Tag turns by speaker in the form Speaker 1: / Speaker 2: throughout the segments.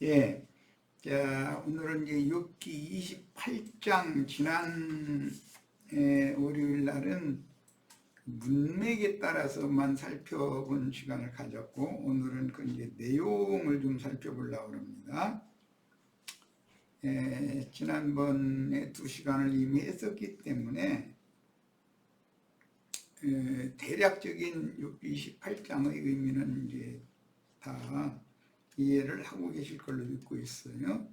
Speaker 1: 예, 자, 오늘은 이제 욥기 28장 지난 월요일 날은 문맥에 따라서만 살펴본 시간을 가졌고 오늘은 그 이제 내용을 좀 살펴보려고 합니다. 지난번에 2시간을 이미 했었기 때문에 대략적인 욥기 28장의 의미는 이제 다 이해를 하고 계실 걸로 믿고 있어요.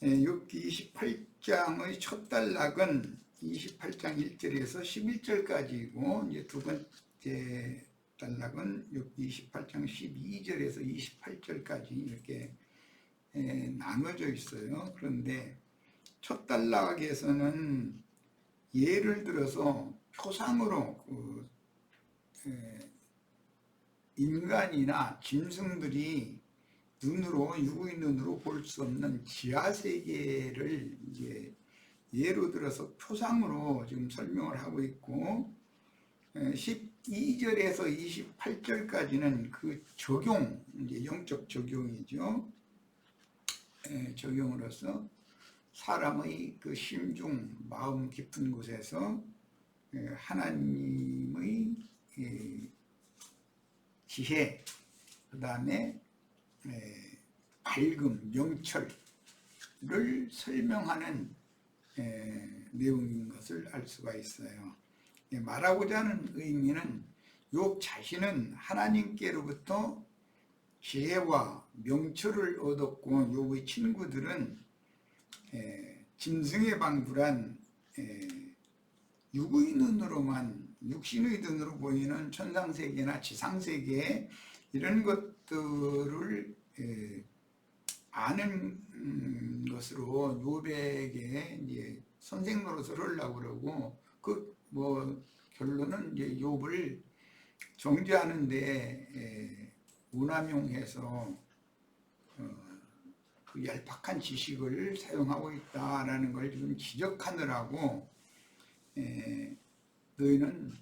Speaker 1: 욥기 28장의 첫 단락은 28장 1절에서 11절까지이고 이제 두 번째 단락은 욥기 28장 12절에서 28절까지 이렇게 나눠져 있어요. 그런데 첫 단락에서는 예를 들어서 표상으로 인간이나 짐승들이 육의 눈으로 볼 수 없는 지하 세계를 이제 예로 들어서 표상으로 지금 설명을 하고 있고 12절에서 28절까지는 그 적용, 이제 영적 적용이죠. 적용으로서 사람의 그 심중, 마음 깊은 곳에서 하나님의 지혜, 그 다음에 밝음, 명철을 설명하는 내용인 것을 알 수가 있어요. 말하고자 하는 의미는 욥 자신은 하나님께로부터 지혜와 명철을 얻었고 욥의 친구들은 짐승의 방불한 육의 눈으로만, 육신의 눈으로 보이는 천상세계나 지상세계 이런 것들을 아는 것으로 욥에게 이제 선생 노릇을 하려고 그러고 결론은 이제 욥을 정죄하는데 오남용해서 그 얄팍한 지식을 사용하고 있다라는 걸 지금 지적하느라고 너희는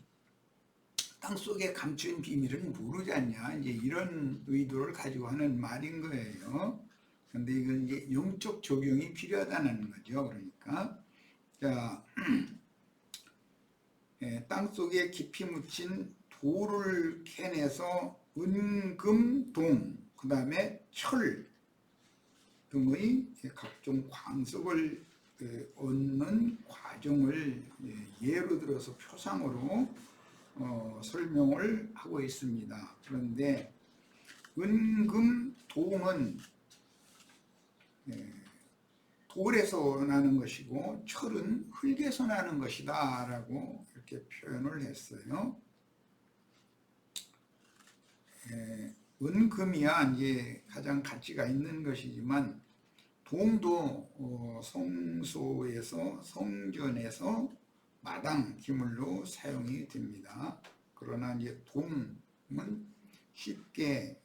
Speaker 1: 땅속에 감춘 비밀을 모르지 않냐, 이제 이런 의도를 가지고 하는 말인 거예요. 그런데 이건 이제 영적 적용이 필요하다는 거죠. 그러니까 자, 땅속에 깊이 묻힌 돌을 캐내서 은금, 동, 그 다음에 철 등의 각종 광석을 얻는 과정을 예로 들어서 표상으로 설명을 하고 있습니다. 그런데 은금, 동은 돌에서 나는 것이고 철은 흙에서 나는 것이다 라고 이렇게 표현을 했어요. 은금이야 이제 가장 가치가 있는 것이지만 동도 성소에서, 성전에서 마당 기물로 사용이 됩니다. 그러나 이제 동은 쉽게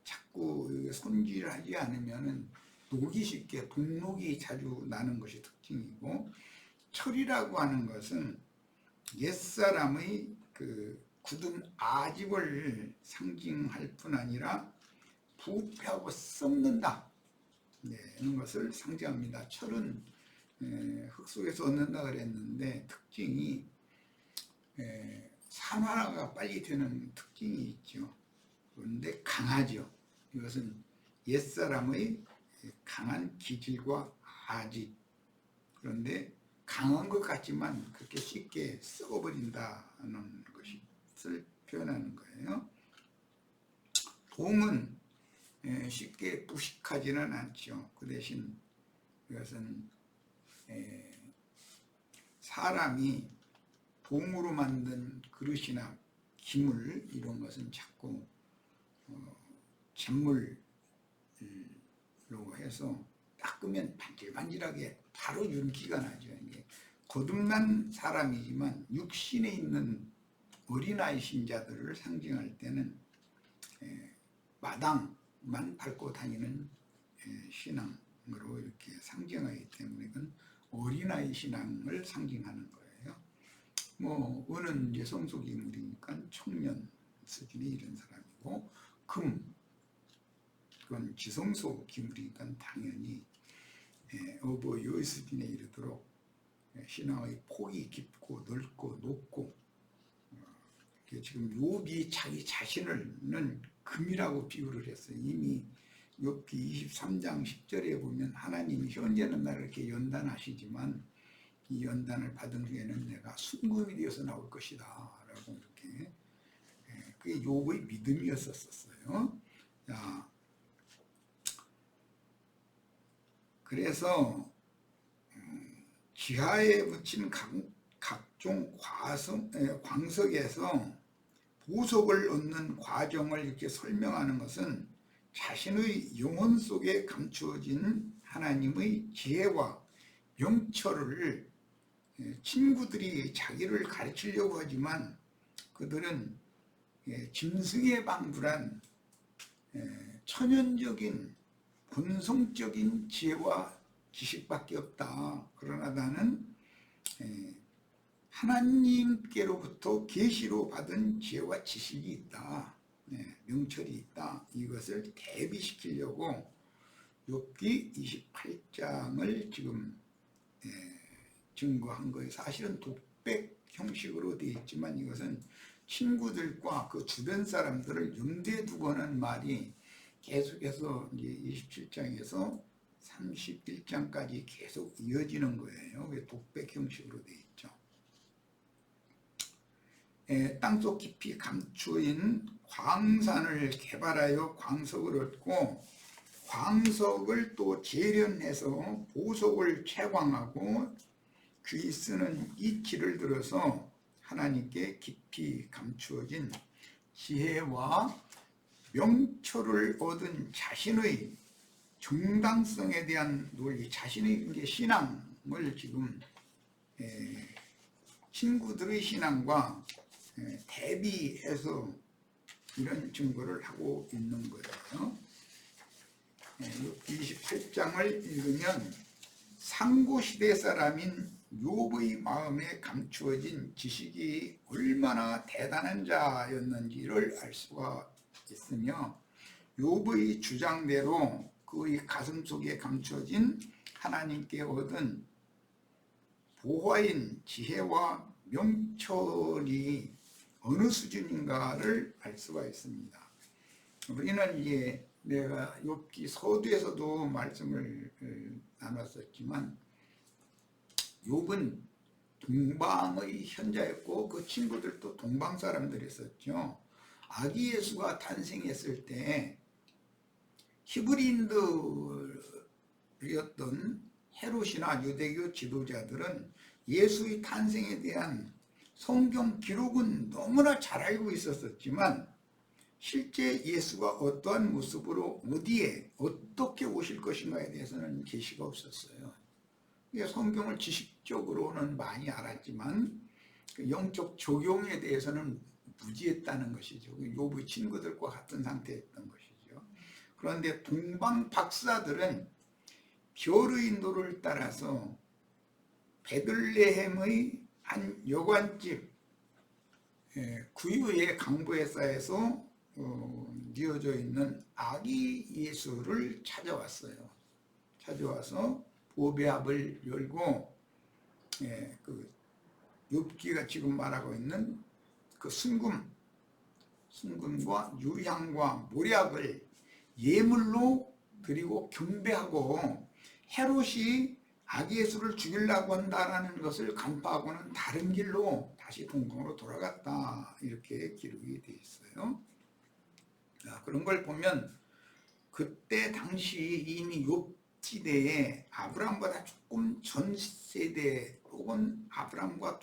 Speaker 1: 자꾸 손질하지 않으면은 녹이 쉽게, 동록이 자주 나는 것이 특징이고, 철이라고 하는 것은 옛사람의 그 굳은 아집을 상징할 뿐 아니라 부패하고 썩는다 이런 것을 상징합니다. 철은 흙 속에서 얻는다 그랬는데 특징이 산화가 빨리 되는 특징이 있죠. 그런데 강하죠. 이것은 옛사람의 강한 기질과 아집. 그런데 강한 것 같지만 그렇게 쉽게 썩어버린다는 것을 표현하는 거예요. 동은 쉽게 부식하지는 않죠. 그 대신 이것은 사람이 동으로 만든 그릇이나 기물 이런 것은 자꾸 잿물로 해서 닦으면 반질반질하게 바로 윤기가 나죠. 이게 거듭난 사람이지만 육신에 있는 어린아이 신자들을 상징할 때는 마당만 밟고 다니는 신앙으로 이렇게 상징하기 때문에 그건 어린아이 신앙을 상징하는 거예요. 은은 이제 성소기물이니까 청년 수준의 이런 사람이고, 금, 그건 지성소 기물이니까 당연히 어버 여수진에 이르도록 신앙의 폭이 깊고 넓고 높고, 지금 욥이 자기 자신을는 금이라고 비유를 했어요. 이미 욥기 23장 10절에 보면 하나님이 현재는 나를 이렇게 연단하시지만 이 연단을 받은 후에는 내가 순금이 되어서 나올 것이다 라고 이렇게, 그게 욥의 믿음이었었어요. 자, 그래서 지하에 붙인 각종 광석에서 보석을 얻는 과정을 이렇게 설명하는 것은 자신의 영혼 속에 감추어진 하나님의 지혜와 명철을 친구들이 자기를 가르치려고 하지만 그들은 짐승에 방불한 천연적인 본성적인 지혜와 지식밖에 없다. 그러나 나는 하나님께로부터 계시로 받은 지혜와 지식이 있다. 명철이 있다. 이것을 대비시키려고 욥기 28장을 지금 증거한 거예요. 사실은 독백 형식으로 되어 있지만 이것은 친구들과 그 주변 사람들을 염두에 두고 하는 말이 계속해서 이제 27장에서 31장까지 계속 이어지는 거예요. 독백 형식으로 되어 있죠. 땅속 깊이 감추인 광산을 개발하여 광석을 얻고 광석을 또 재련해서 보석을 채광하고 귀 쓰는 이치를 들어서 하나님께 깊이 감추어진 지혜와 명철을 얻은 자신의 정당성에 대한 논리, 자신의 이제 신앙을 지금 친구들의 신앙과 대비해서 이런 증거를 하고 있는 거예요. 28장을 읽으면 상고시대 사람인 욥의 마음에 감추어진 지식이 얼마나 대단한 자였는지를 알 수가 있으며 욥의 주장대로 그의 가슴속에 감추어진 하나님께 얻은 보화인 지혜와 명철이 어느 수준인가를 알 수가 있습니다. 우리는 이제 내가 욥기 서두에서도 말씀을 나눴었지만 욥은 동방의 현자였고 그 친구들도 동방 사람들이었죠. 아기 예수가 탄생했을 때 히브리인들이었던 헤롯이나 유대교 지도자들은 예수의 탄생에 대한 성경 기록은 너무나 잘 알고 있었지만 실제 예수가 어떠한 모습으로 어디에 어떻게 오실 것인가에 대해서는 계시가 없었어요. 성경을 지식적으로는 많이 알았지만 영적 적용에 대해서는 무지했다는 것이죠. 욥의 친구들과 같은 상태였던 것이죠. 그런데 동방 박사들은 별의 인도를 따라서 베들레헴의 한 여관집 구유의 강보에사에서 뉘어져 있는 아기 예수를 찾아왔어요. 찾아와서 보배합을 열고 그 욥기가 지금 말하고 있는 그 순금과 유향과 모략을 예물로 드리고 경배하고 헤롯이 아기 예수를 죽이려고 한다라는 것을 간파하고는 다른 길로 다시 동방으로 돌아갔다, 이렇게 기록이 되어 있어요. 그런 걸 보면 그때 당시 이미 욥 시대에 아브라함보다 조금 전 세대 혹은 아브라함과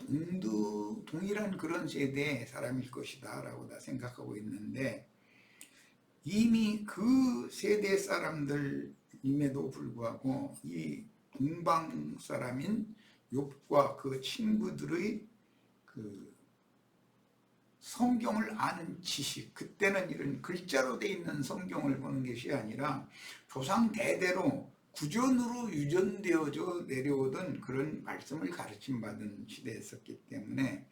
Speaker 1: 동일한 그런 세대의 사람일 것이다 라고 다 생각하고 있는데, 이미 그 세대 사람들임에도 불구하고 이 동방 사람인 욥과 그 친구들의 그 성경을 아는 지식, 그때는 이런 글자로 되어 있는 성경을 보는 것이 아니라 조상 대대로 구전으로 유전되어져 내려오던 그런 말씀을 가르침받은 시대였었기 때문에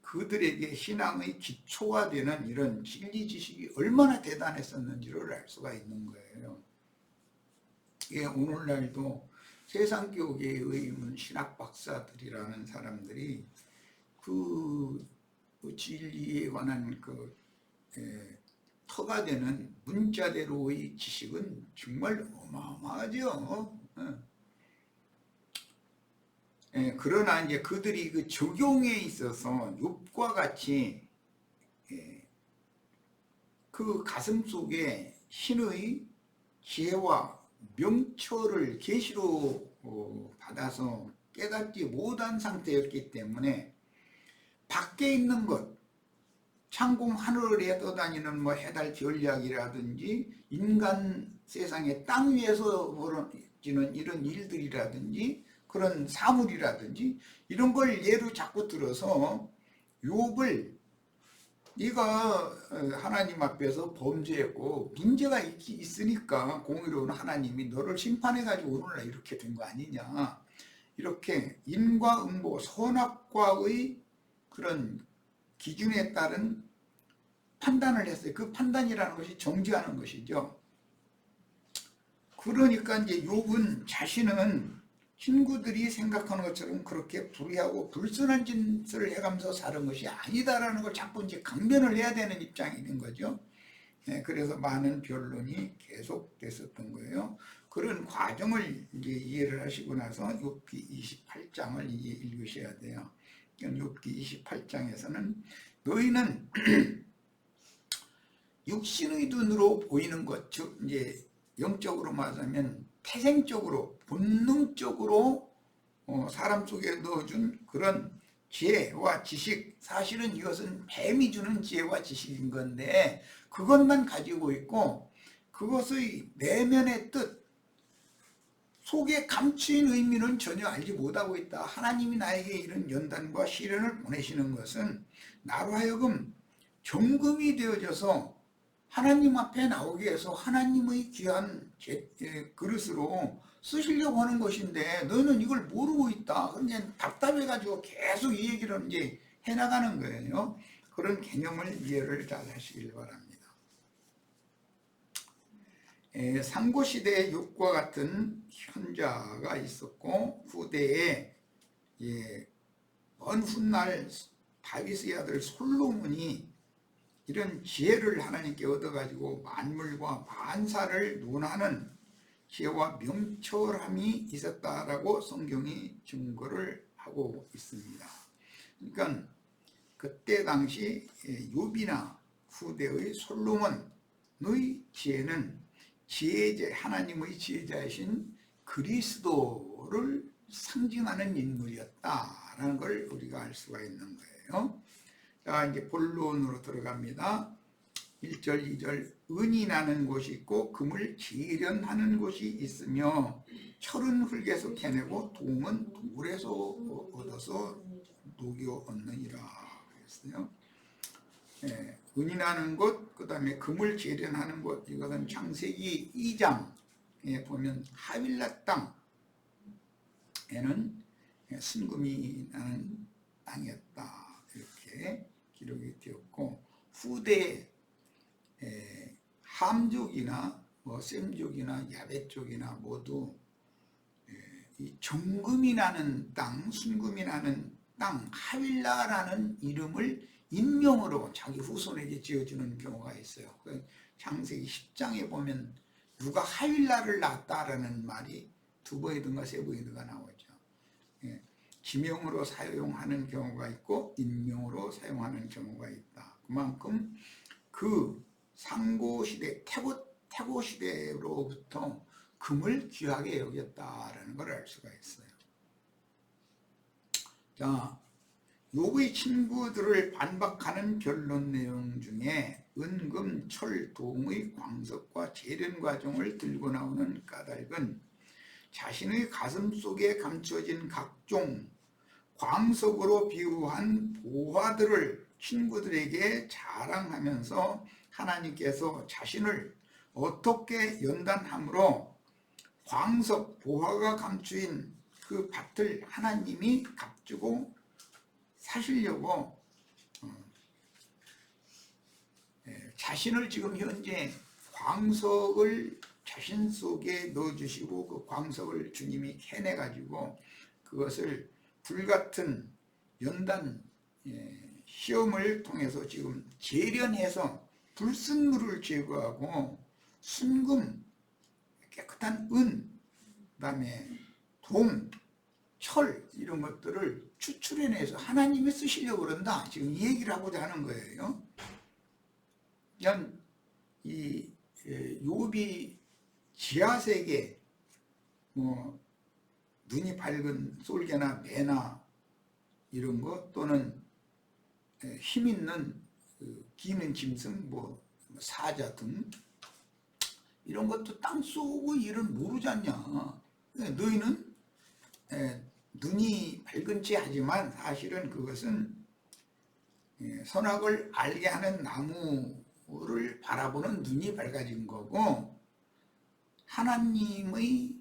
Speaker 1: 그들에게 신앙의 기초가 되는 이런 진리 지식이 얼마나 대단했었는지를 알 수가 있는 거예요. 예, 오늘날도 세상교계의 신학 박사들이라는 사람들이 그 진리에 관한 터가 되는 문자대로의 지식은 정말 어마어마하죠. 예, 그러나 이제 그들이 그 적용에 있어서 욥과 같이 그 가슴 속에 신의 지혜와 명철을 계시로 받아서 깨닫지 못한 상태였기 때문에 밖에 있는 것, 창공 하늘에 떠다니는 해달 별약이라든지 인간 세상의 땅 위에서 벌어지는 이런 일들이라든지 그런 사물이라든지 이런 걸 예로 자꾸 들어서 욥을 네가 하나님 앞에서 범죄했고 문제가 있으니까 공의로운 하나님이 너를 심판해가지고 오늘날 이렇게 된 거 아니냐, 이렇게 인과응보 선악과의 그런 기준에 따른 판단을 했어요. 그 판단이라는 것이 정죄하는 것이죠. 그러니까 이제 욥은 자신은 친구들이 생각하는 것처럼 그렇게 불의하고 불순한 짓을 해가면서 사는 것이 아니다라는 걸 자꾸 이제 강변을 해야 되는 입장이 된 거죠. 네, 그래서 많은 변론이 계속됐었던 거예요. 그런 과정을 이제 이해를 하시고 나서 욥기 28장을 이제 읽으셔야 돼요. 욥기 28장에서는 너희는 육신의 눈으로 보이는 것, 즉 이제 영적으로 말하자면 태생적으로 본능적으로 사람 속에 넣어준 그런 지혜와 지식, 사실은 이것은 뱀이 주는 지혜와 지식인 건데 그것만 가지고 있고 그것의 내면의 뜻, 속에 감추인 의미는 전혀 알지 못하고 있다. 하나님이 나에게 이런 연단과 시련을 보내시는 것은 나로 하여금 정금이 되어져서 하나님 앞에 나오게 해서 하나님의 귀한 그릇으로 쓰시려고 하는 것인데 너는 이걸 모르고 있다. 그러니까 답답해가지고 계속 이 얘기를 이제 해나가는 거예요. 그런 개념을 이해를 잘 하시길 바랍니다. 상고시대의 욥과 같은 현자가 있었고 후대에 먼 훗날 다윗의 아들 솔로몬이 이런 지혜를 하나님께 얻어가지고 만물과 만사를 논하는 지혜와 명철함이 있었다라고 성경이 증거를 하고 있습니다. 그러니까 그때 당시 욥이나 후대의 솔로몬의 지혜는 하나님의 지혜자이신 그리스도를 상징하는 인물이었다라는 걸 우리가 알 수가 있는 거예요. 자, 이제 본론으로 들어갑니다. 1절, 2절. 은이 나는 곳이 있고 금을 재련하는 곳이 있으며 철은 흙에서 캐내고 동은 돌에서 얻어서 녹여 얻느니라 그랬어요. 은이 나는 곳, 그 다음에 금을 재련하는 곳, 이것은 창세기 2장에 보면 하윌라 땅에는 순금이 나는 땅이었다 이렇게 기록이 되었고, 후대에 함족이나 셈족이나 야벳족이나 모두 이 정금이 나는 땅, 순금이 나는 땅, 하윌라라는 이름을 인명으로 자기 후손에게 지어주는 경우가 있어요. 창세기 10장에 보면 누가 하윌라를 낳았다라는 말이 2번이든가 3번이든가 나오죠. 지명으로 사용하는 경우가 있고 인명으로 사용하는 경우가 있다. 그만큼 그 상고시대, 태고시대로부터 금을 귀하게 여겼다라는 걸 알 수가 있어요. 자, 욥의 친구들을 반박하는 변론 내용 중에 은, 금, 철, 동의 광석과 재련 과정을 들고 나오는 까닭은 자신의 가슴 속에 감춰진 각종 광석으로 비유한 보화들을 친구들에게 자랑하면서 하나님께서 자신을 어떻게 연단함으로 광석, 보화가 감추인 그 밭을 하나님이 값주고 사시려고 자신을 지금 현재 광석을 자신 속에 넣어주시고 그 광석을 주님이 캐내가지고 그것을 불같은 연단 시험을 통해서 지금 재련해서 불순물을 제거하고 순금, 깨끗한 은, 그다음에 동, 철 이런 것들을 추출해내서 하나님이 쓰시려고 그런다. 지금 이 얘기를 하고자 하는 거예요. 그냥 이 욥이 지하세계 눈이 밝은 솔개나 매나 이런 거 또는 힘 있는 기는 짐승 사자 등 이런 것도 땅 쏘고 일은 모르지 않냐. 너희는 눈이 밝은 체 하지만 사실은 그것은 선악을 알게 하는 나무를 바라보는 눈이 밝아진 거고 하나님의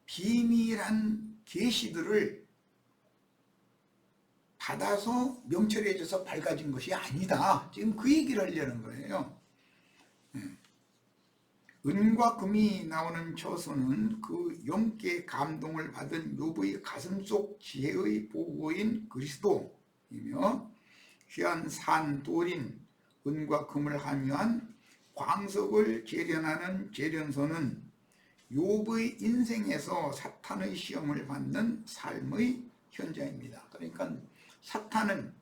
Speaker 1: 비밀한 계시들을 받아서 명철해져서 밝아진 것이 아니다. 지금 그 얘기를 하려는 거예요. 은과 금이 나오는 처소는 그 영계 감동을 받은 욥의 가슴속 지혜의 보고인 그리스도이며 귀한 산돌인 은과 금을 함유한 광석을 재련하는 재련소는 욥의 인생에서 사탄의 시험을 받는 삶의 현장입니다. 그러니까 사탄은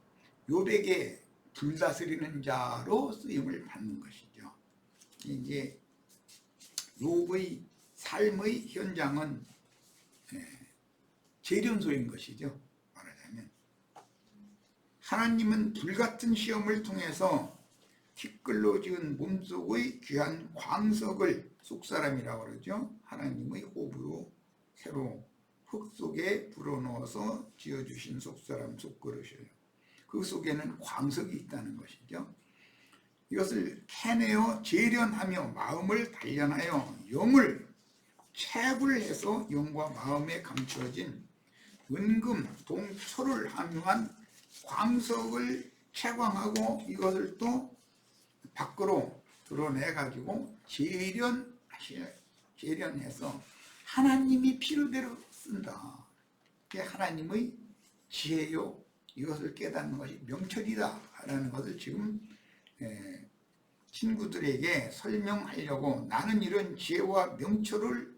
Speaker 1: 욥에게 불다스리는 자로 쓰임을 받는 것이죠. 이제 욥의 삶의 현장은 재련소인 것이죠. 말하자면 하나님은 불같은 시험을 통해서 티끌로 지은 몸속의 귀한 광석을 속사람이라고 그러죠. 하나님의 호흡으로 새로 흙 속에 불어넣어서 지어주신 속사람 속그릇이에요. 그 속에는 광석이 있다는 것이죠. 이것을 캐내어 재련하며 마음을 단련하여 영을 채굴해서 영과 마음에 감추어진 은금, 동철을 함유한 광석을 채광하고 이것을 또 밖으로 드러내가지고 재련해서 하나님이 필요대로 쓴다. 그게 하나님의 지혜요. 이것을 깨닫는 것이 명철이다 라는 것을 지금 친구들에게 설명하려고 나는 이런 지혜와 명철을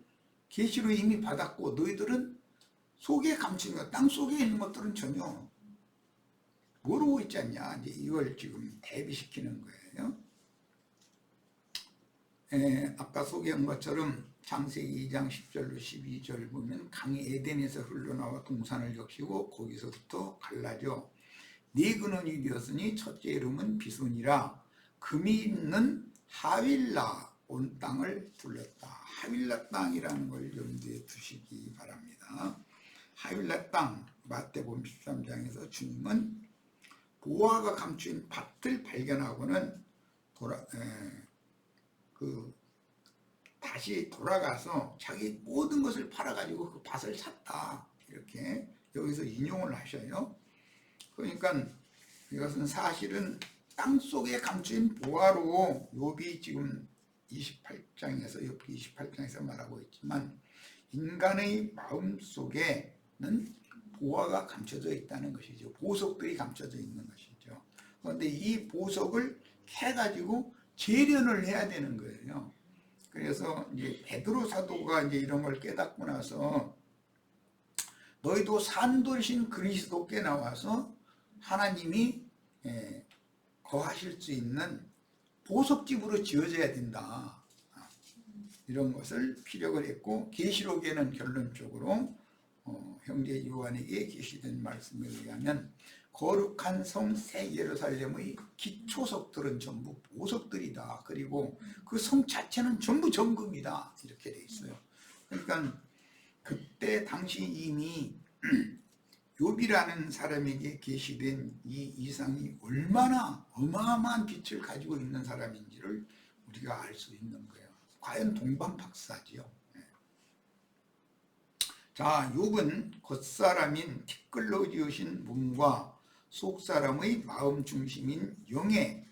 Speaker 1: 계시로 이미 받았고 너희들은 속에 감춘 것, 땅 속에 있는 것들은 전혀 모르고 있지 않냐. 이제 이걸 지금 대비시키는 거예요. 아까 소개한 것처럼 창세기 2장 10절로 12절 보면 강이 에덴에서 흘러나와 동산을 적시고 거기서부터 갈라져 네 근원이 되었으니 첫째 이름은 비손이라 금이 있는 하윌라 온 땅을 둘렀다. 하윌라 땅이라는 걸 염두에 두시기 바랍니다. 하윌라 땅 마태복음 13장에서 주님은 보화가 감춘 밭을 발견하고는 다시 돌아가서 자기 모든 것을 팔아가지고 그 밭을 샀다. 이렇게 여기서 인용을 하셔요. 그러니까 이것은 사실은 땅속에 감춘 보화로 욥이 지금 28장에서 욥기 28장에서 말하고 있지만 인간의 마음속에는 보화가 감춰져 있다는 것이죠. 보석들이 감춰져 있는 것이죠. 그런데 이 보석을 캐가지고 재련을 해야 되는 거예요. 그래서 이제 베드로 사도가 이제 이런 걸 깨닫고 나서 너희도 산돌이신 그리스도께 나와서 하나님이 거하실 수 있는 보석집으로 지어져야 된다. 이런 것을 피력을 했고 계시록에는 결론적으로 형제 요한에게 계시된 말씀에 의하면 거룩한 성 새 예루살렘의 기초석들은 전부 보석들이다. 그리고 그 성 자체는 전부 정금이다. 이렇게 돼 있어요. 그러니까 그때 당시 이미 욥이라는 사람에게 계시된 이 이상이 얼마나 어마어마한 빛을 가지고 있는 사람인지를 우리가 알 수 있는 거예요. 과연 동방박사지요. 자, 욥은 겉사람인 티끌로 지으신 몸과 속사람의 마음 중심인 영에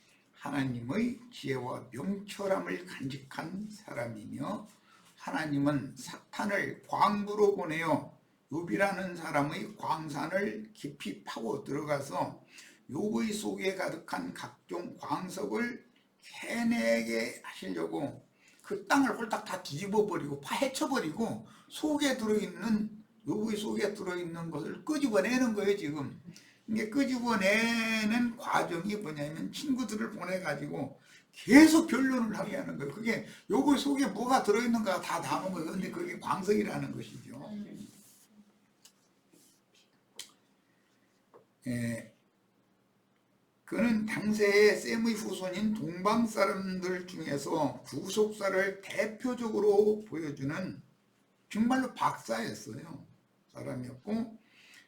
Speaker 1: 하나님의 지혜와 명철함을 간직한 사람이며 하나님은 사탄을 광부로 보내어 욥이라는 사람의 광산을 깊이 파고 들어가서 욥의 속에 가득한 각종 광석을 캐내게 하시려고 그 땅을 홀딱 다 뒤집어버리고 파헤쳐버리고 속에 들어있는 욥의 속에 들어있는 것을 끄집어내는 거예요. 지금 이게 끄집어내는 과정이 뭐냐면 친구들을 보내가지고 계속 변론을 하게 하는 거예요. 그게 욥의 속에 뭐가 들어있는가 다 담은 거예요. 근데 그게 광석이라는 것이죠. 그는 당시의 셈의 후손인 동방 사람들 중에서 구속사를 대표적으로 보여주는 정말로 박사였어요. 사람이었고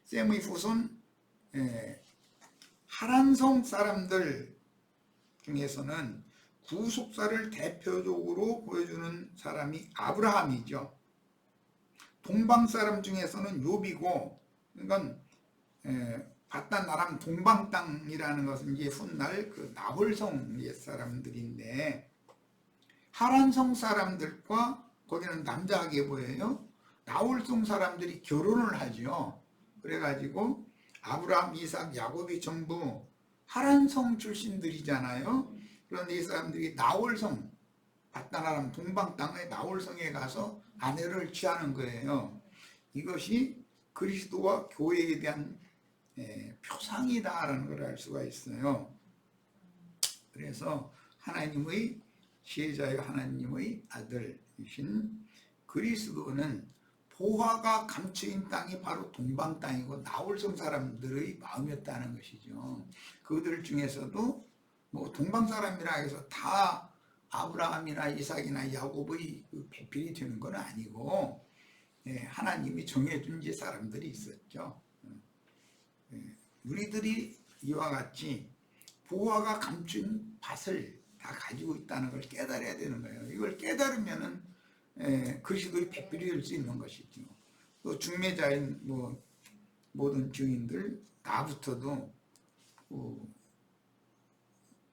Speaker 1: 셈의 후손 하란성 사람들 중에서는 구속사를 대표적으로 보여주는 사람이 아브라함이죠. 동방 사람 중에서는 욥이고, 그러니까 바단 아람 동방 땅이라는 것은 이제 훗날 그 나홀성 옛사람들인데, 하란성 사람들과 거기는 남자하게 보여요. 나홀성 사람들이 결혼을 하죠. 그래가지고 아브라함, 이삭, 야곱이 전부 하란성 출신들이잖아요. 그런데 이 사람들이 나홀성, 바단 아람 동방 땅의 나홀성에 가서 아내를 취하는 거예요. 이것이 그리스도와 교회에 대한 표상이다라는 걸 알 수가 있어요. 그래서 하나님의 지혜자여 하나님의 아들이신 그리스도는 보화가 감추인 땅이 바로 동방 땅이고 나홀성 사람들의 마음이었다는 것이죠. 그들 중에서도 뭐 동방 사람이라 해서 다 아브라함이나 이삭이나 야곱의 그 배필이 되는 건 아니고 하나님이 정해준 이제 사람들이 있었죠. 우리들이 이와 같이 보화가 감춘 밭을 다 가지고 있다는 걸 깨달아야 되는 거예요. 이걸 깨달으면은 그리스도의 배필이 될 수 있는 것이죠. 또 중매자인 뭐 모든 증인들 나부터도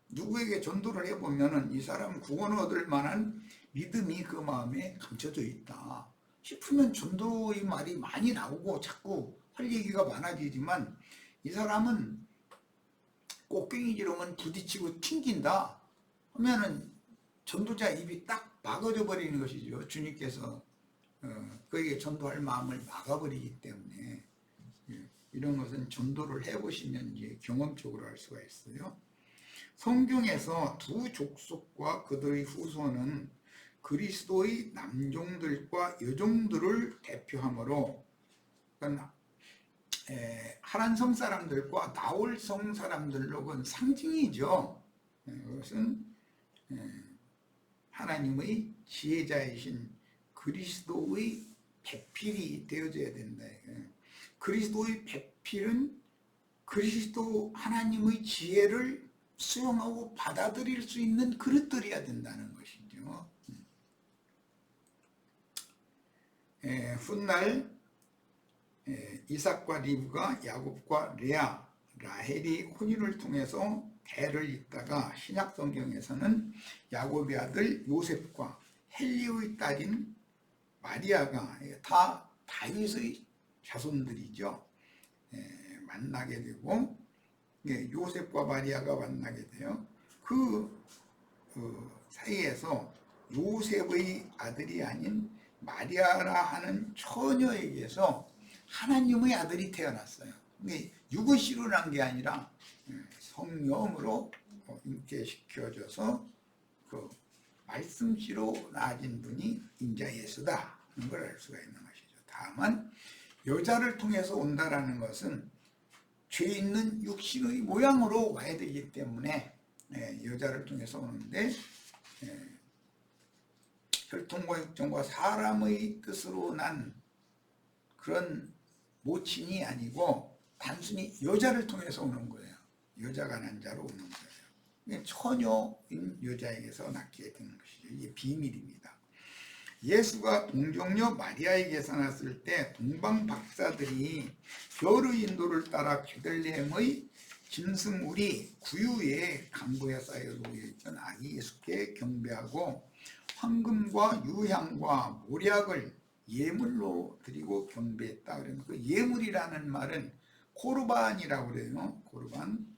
Speaker 1: 누구에게 전도를 해보면은 이 사람 구원을 얻을 만한 믿음이 그 마음에 감춰져 있다 싶으면 전도의 말이 많이 나오고 자꾸 할 얘기가 많아지지만, 이 사람은 꽃갱이지로만 부딪히고 튕긴다 하면은 전도자 입이 딱 막아져 버리는 것이죠. 주님께서 그에게 전도할 마음을 막아버리기 때문에 이런 것은 전도를 해보시면 이제 경험적으로 알 수가 있어요. 성경에서 두 족속과 그들의 후손은 그리스도의 남종들과 여종들을 대표하므로, 그러니까 하란성 사람들과 나홀성 사람들로는 상징이죠. 그것은 하나님의 지혜자이신 그리스도의 배필이 되어져야 된다. 그리스도의 배필은 그리스도 하나님의 지혜를 수용하고 받아들일 수 있는 그릇들이어야 된다는 것이죠. 훗날 이삭과 리브가 야곱과 레아, 라헬이 혼인을 통해서 대를 잇다가 신약 성경에서는 야곱의 아들 요셉과 헬리의 딸인 마리아가 다 다윗의 자손들이죠. 만나게 되고 요셉과 마리아가 만나게 돼요. 그 사이에서 요셉의 아들이 아닌 마리아라 하는 처녀에게서 하나님의 아들이 태어났어요. 육의씨로 난 게 아니라 성령으로 잉태시켜져서 그 말씀씨로 낳아진 분이 인자 예수다 하는 걸 알 수가 있는 것이죠. 다만 여자를 통해서 온다라는 것은 죄 있는 육신의 모양으로 와야 되기 때문에 여자를 통해서 오는데, 혈통과 육정과 사람의 뜻으로 난 그런 모친이 아니고 단순히 여자를 통해서 오는 거예요. 여자가 난 자로 오는 거예요. 처녀인 여자에게서 낳게 되는 것이죠. 이게 비밀입니다. 예수가 동정녀 마리아에게서 났을 때 동방 박사들이 별의 인도를 따라 베들레헴의 짐승우리 구유에 강보에 쌓여 놓여있던 아기 예수께 경배하고 황금과 유향과 모략을 예물로 드리고 경배했다. 그러면 그 예물이라는 말은 코르반이라고 그래요. 코르반.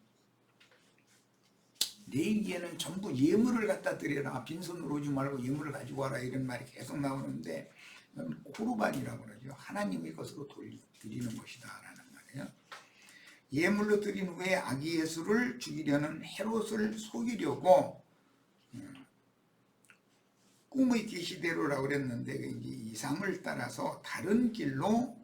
Speaker 1: 레위기에는 전부 예물을 갖다 드려라. 빈손으로 오지 말고 예물을 가지고 와라. 이런 말이 계속 나오는데 코르반이라고 그러죠. 하나님의 것으로 드리는 것이다 라는 말이에요. 예물로 드린 후에 아기 예수를 죽이려는 헤롯을 속이려고 꿈의 계시대로라고 그랬는데 이제 이상을 따라서 다른 길로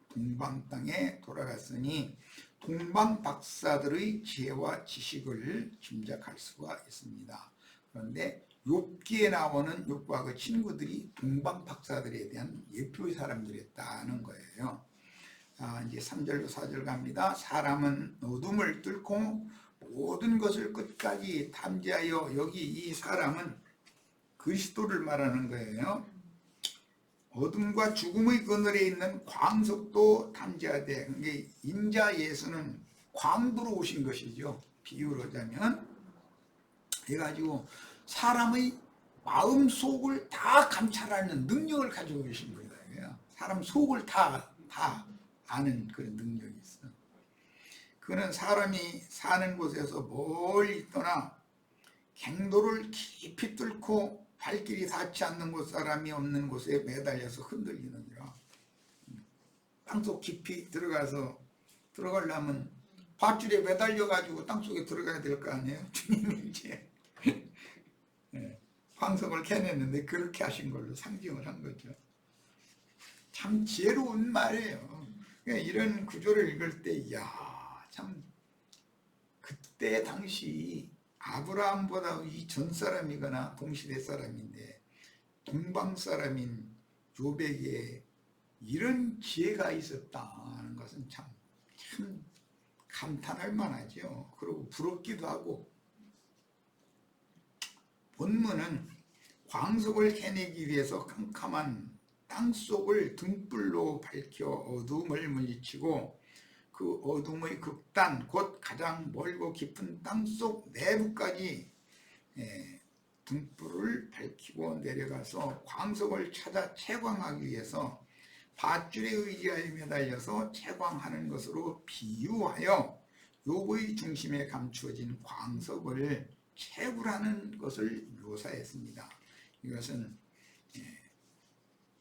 Speaker 1: 동방 땅에 돌아갔으니 동방 박사들의 지혜와 지식을 짐작할 수가 있습니다. 그런데 욥기에 나오는 욥과 그 친구들이 동방 박사들에 대한 예표의 사람들이었다는 거예요. 이제 3절로 4절 갑니다. 사람은 어둠을 뚫고 모든 것을 끝까지 탐지하여, 여기 이 사람은 그리스도를 말하는 거예요. 어둠과 죽음의 그늘에 있는 광석도 탐지하되, 그게 인자 예수는 광도로 오신 것이죠. 비유로 하자면. 그래가지고 사람의 마음 속을 다 감찰하는 능력을 가지고 계신 거예요. 사람 속을 다 아는 그런 능력이 있어. 그는 사람이 사는 곳에서 멀리 떠나 갱도를 깊이 뚫고 발길이 닿지 않는 곳, 사람이 없는 곳에 매달려서 흔들리느니라. 땅속 깊이 들어가려면 밧줄에 매달려 가지고 땅속에 들어가야 될 거 아니에요. 주님이 이제 황석을 캐냈는데 그렇게 하신 걸로 상징을 한 거죠. 참 지혜로운 말이에요. 이런 구조를 읽을 때, 이야, 참 그때 당시 아브라함보다 이 전 사람이거나 동시대 사람인데 동방 사람인 욥에게 이런 지혜가 있었다는 것은 참 감탄할 만하죠. 그리고 부럽기도 하고. 본문은 광석을 캐내기 위해서 캄캄한 땅속을 등불로 밝혀 어둠을 물리치고 그 어둠의 극단, 곧 가장 멀고 깊은 땅속 내부까지 등불을 밝히고 내려가서 광석을 찾아 채광하기 위해서 밧줄에 의지하여 매달려서 채광하는 것으로 비유하여 욥의 중심에 감추어진 광석을 채굴하는 것을 묘사했습니다. 이것은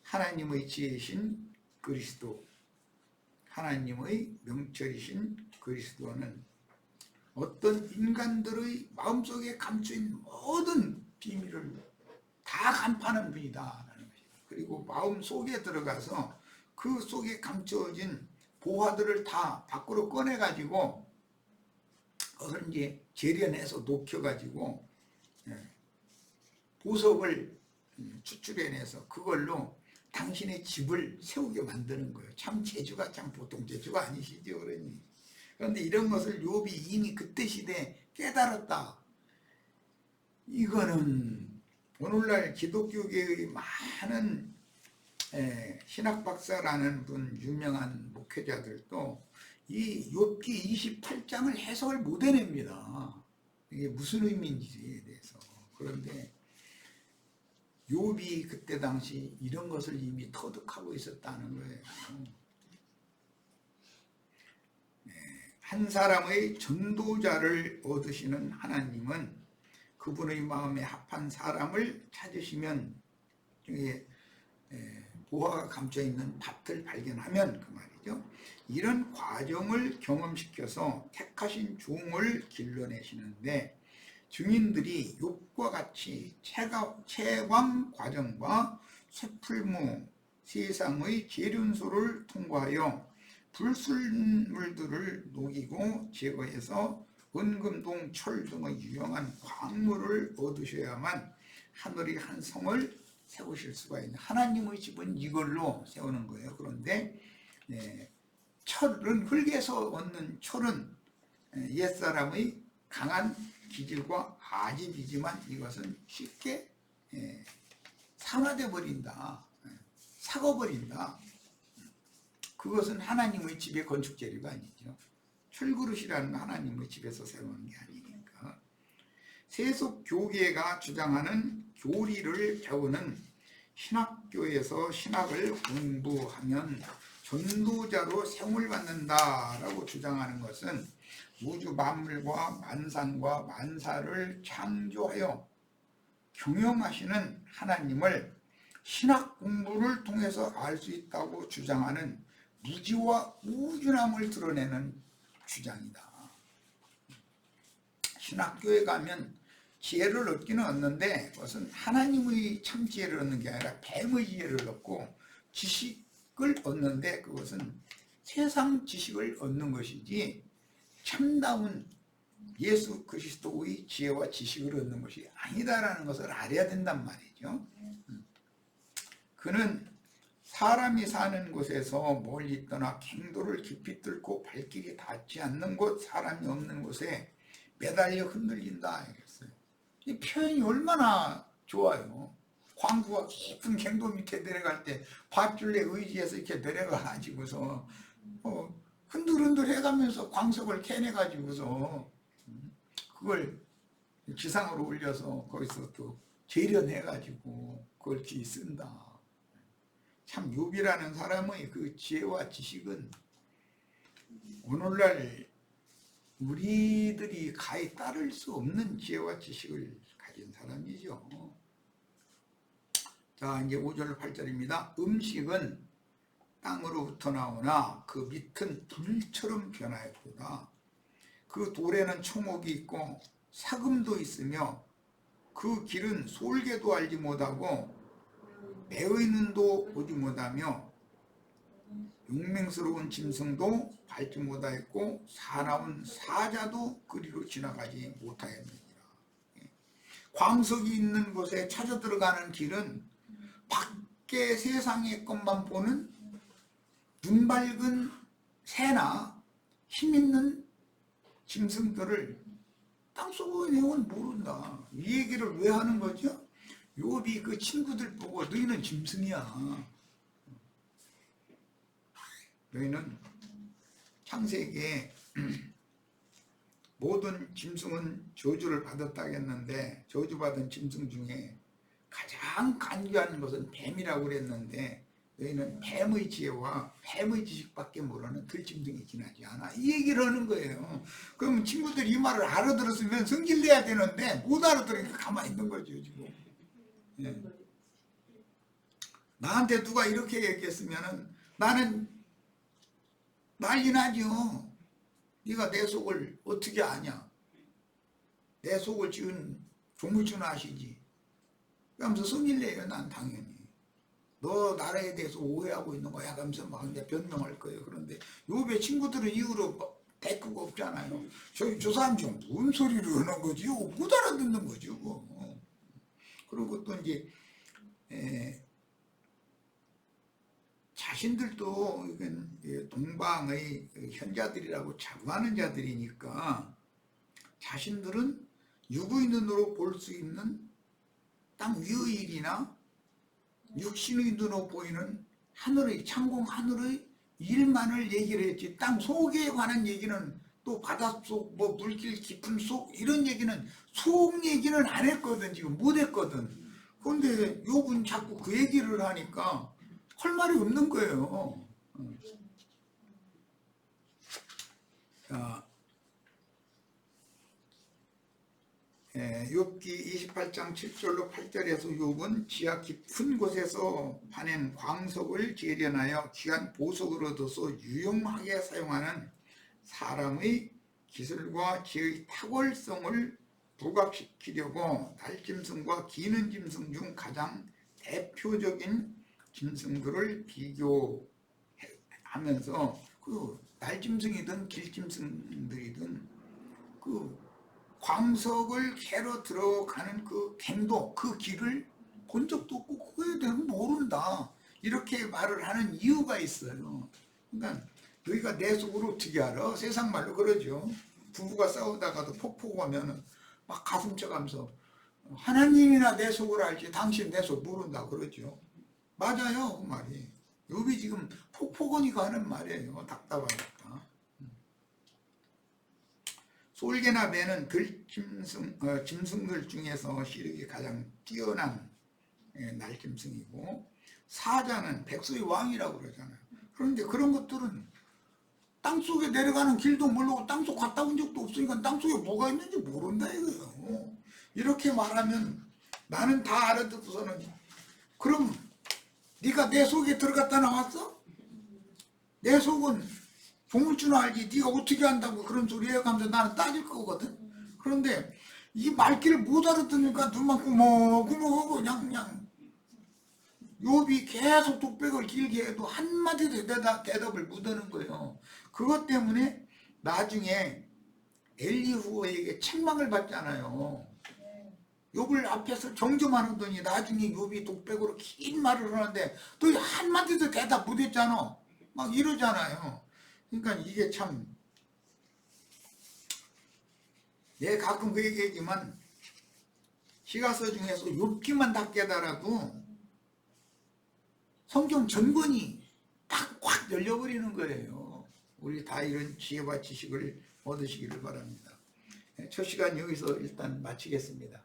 Speaker 1: 하나님의 지혜이신 그리스도, 하나님의 명철이신 그리스도는 어떤 인간들의 마음속에 감추인 모든 비밀을 다 간파하는 분이다. 그리고 마음 속에 들어가서 그 속에 감추어진 보화들을 다 밖으로 꺼내가지고 그것을 이제 재련해서 녹여가지고 보석을 추출해내서 그걸로 당신의 집을 세우게 만드는 거예요. 참 재주가 참 보통 재주가 아니시죠. 그런데 이런 것을 욥이 이미 그때 시대에 깨달았다. 이거는 오늘날 기독교계의 많은 신학박사라는 분, 유명한 목회자들도 이 욥기 28장을 해석을 못 해냅니다. 이게 무슨 의미인지에 대해서. 그런데 욥이 그때 당시 이런 것을 이미 터득하고 있었다는 거예요. 한 사람의 전도자를 얻으시는 하나님은 그분의 마음에 합한 사람을 찾으시면 중에 보화가 감춰있는 밭을 발견하면 그 말이죠. 이런 과정을 경험시켜서 택하신 종을 길러내시는데 증인들이 욥과 같이 채광 과정과 쇠풀무 세상의 계륜소를 통과하여 불순물들을 녹이고 제거해서 은금동, 철 등의 유용한 광물을 얻으셔야만 하늘의 한 성을 세우실 수가 있는, 하나님의 집은 이걸로 세우는 거예요. 그런데 철은, 흙에서 얻는 철은 옛사람의 강한 기질과 아집이지만 이것은 쉽게 산화돼 버린다, 삭아버린다. 그것은 하나님의 집의 건축 재료가 아니죠. 철그릇이라는 하나님의 집에서 세우는 게 아니니까. 세속 교계가 주장하는 교리를 배우는 신학교에서 신학을 공부하면 전도자로 세움을 받는다라고 주장하는 것은 우주 만물과 만상과 만사를 창조하여 경영하시는 하나님을 신학 공부를 통해서 알 수 있다고 주장하는 무지와 우준함을 드러내는 주장이다. 신학교에 가면 지혜를 얻기는 얻는데 그것은 하나님의 참 지혜를 얻는 게 아니라 뱀의 지혜를 얻고 지식을 얻는데 그것은 세상 지식을 얻는 것이지 참다운 예수 그리스도의 지혜와 지식을 얻는 것이 아니다라는 것을 알아야 된단 말이죠. 그는 사람이 사는 곳에서 멀리 떠나 갱도를 깊이 뚫고 발길이 닿지 않는 곳, 사람이 없는 곳에 매달려 흔들린다 이랬어요. 이 표현이 얼마나 좋아요. 광구가 깊은 갱도 밑에 내려갈 때 밧줄에 의지해서 이렇게 내려가가지고서 흔들흔들 해가면서 광석을 캐내가지고서 그걸 지상으로 올려서 거기서 또 재련해가지고 그걸 이렇게 쓴다. 참 욥이라는 사람의 그 지혜와 지식은 오늘날 우리들이 가히 따를 수 없는 지혜와 지식을 가진 사람이죠. 자, 이제 5절 8절입니다. 음식은 땅으로부터 나오나 그 밑은 불처럼 변하였도다. 그 돌에는 총옥이 있고 사금도 있으며 그 길은 솔개도 알지 못하고 매의 눈도 보지 못하며 용맹스러운 짐승도 밟지 못하였고 사나운 사자도 그리로 지나가지 못하였느니라. 광석이 있는 곳에 찾아 들어가는 길은 밖에 세상의 것만 보는 눈 밝은 새나 힘있는 짐승들을 땅속의 내용은 모른다. 이 얘기를 왜 하는 거죠? 욥이 그 친구들 보고 너희는 짐승이야. 너희는 창세기에 모든 짐승은 저주를 받았다겠는데 저주받은 짐승 중에 가장 간교한 것은 뱀이라고 그랬는데 너희는 뱀의 지혜와 뱀의 지식밖에 모르는 들짐승이 지나지 않아. 이 얘기를 하는 거예요. 그럼 친구들이 이 말을 알아들었으면 성질내야 되는데 못 알아들으니까 가만히 있는 거죠 지금. 예. 나한테 누가 이렇게 얘기했으면은 나는 난리 나죠. 네가 내 속을 어떻게 아냐? 내 속을 지은 조물주는 아시지? 그러면서 성질내요. 난 당연히. 너 나라에 대해서 오해하고 있는 거야. 하면서 막 이제 변명할 거예요. 그런데 욥의 친구들은 이후로 대꾸가 없잖아요. 저 사람 지금 무슨 소리를 하는 거지? 못 알아듣는 거죠. 그리고 또 이제 자신들도 이건 동방의 현자들이라고 자부하는 자들이니까 자신들은 육의 눈으로 볼 수 있는 땅 위의 일이나 육신의 눈으로 보이는 하늘의 창공 하늘의 일만을 얘기를 했지 땅 속에 관한 얘기는 또 바닷속 뭐 물길 깊은 속 이런 얘기는 속 얘기는 안 했거든. 지금 못 했거든. 그런데 욥은 자꾸 그 얘기를 하니까 할 말이 없는 거예요. 자, 욥기 28장 7절로 8절에서 욥은 지하 깊은 곳에서 파낸 광석을 재련하여 귀한 보석을 얻어서 유용하게 사용하는 사람의 기술과 지혜의 탁월성을 부각시키려고 날짐승과 기는 짐승 중 가장 대표적인 짐승들을 비교하면서 그 날짐승이든 길짐승들이든 그 광석을 캐러 들어가는 그 갱도 그 길을 본 적도 없고 그거에 대해서 모른다 이렇게 말을 하는 이유가 있어요. 그러니까 너희가 내 속을 어떻게 알아? 세상 말로 그러죠. 부부가 싸우다가도 폭포 오면은 막 가슴 쳐가면서 하나님이나 내 속을 알지 당신 내 속 모른다 그러죠. 맞아요 그 말이. 욥이 지금 폭포거니까 하는 말이에요. 답답하니까. 솔개나 배는 짐승들 중에서 시력이 가장 뛰어난 날짐승이고, 사자는 백수의 왕이라고 그러잖아요. 그런데 그런 것들은 땅속에 내려가는 길도 모르고 땅속 갔다 온 적도 없으니까 땅속에 뭐가 있는지 모른다 이거예요. 이렇게 말하면 나는 다 알아듣고서는, 그럼 네가 내 속에 들어갔다 나왔어? 내 속은 조물주는 알지 네가 어떻게 안다고 그런 소리 해가면서 나는 따질 거거든. 그런데 이 말귀를 못 알아듣으니까 눈만 꾸먹꾸먹하고 그냥 욥이 계속 독백을 길게 해도 한마디도 대답을 못하는 거예요. 그것 때문에 나중에 엘리후에게 책망을 받잖아요. 욥을 앞에서 정죄만 하더니 나중에 욥이 독백으로 긴 말을 하는데 또 한마디도 대답 못했잖아. 막 이러잖아요. 그러니까 이게 참, 내가 가끔 그 얘기하지만 시가서 중에서 욥기만 다 깨달아도 성경 전권이 딱 확 열려버리는 거예요. 우리 다 이런 지혜와 지식을 얻으시기를 바랍니다. 첫 시간 여기서 일단 마치겠습니다.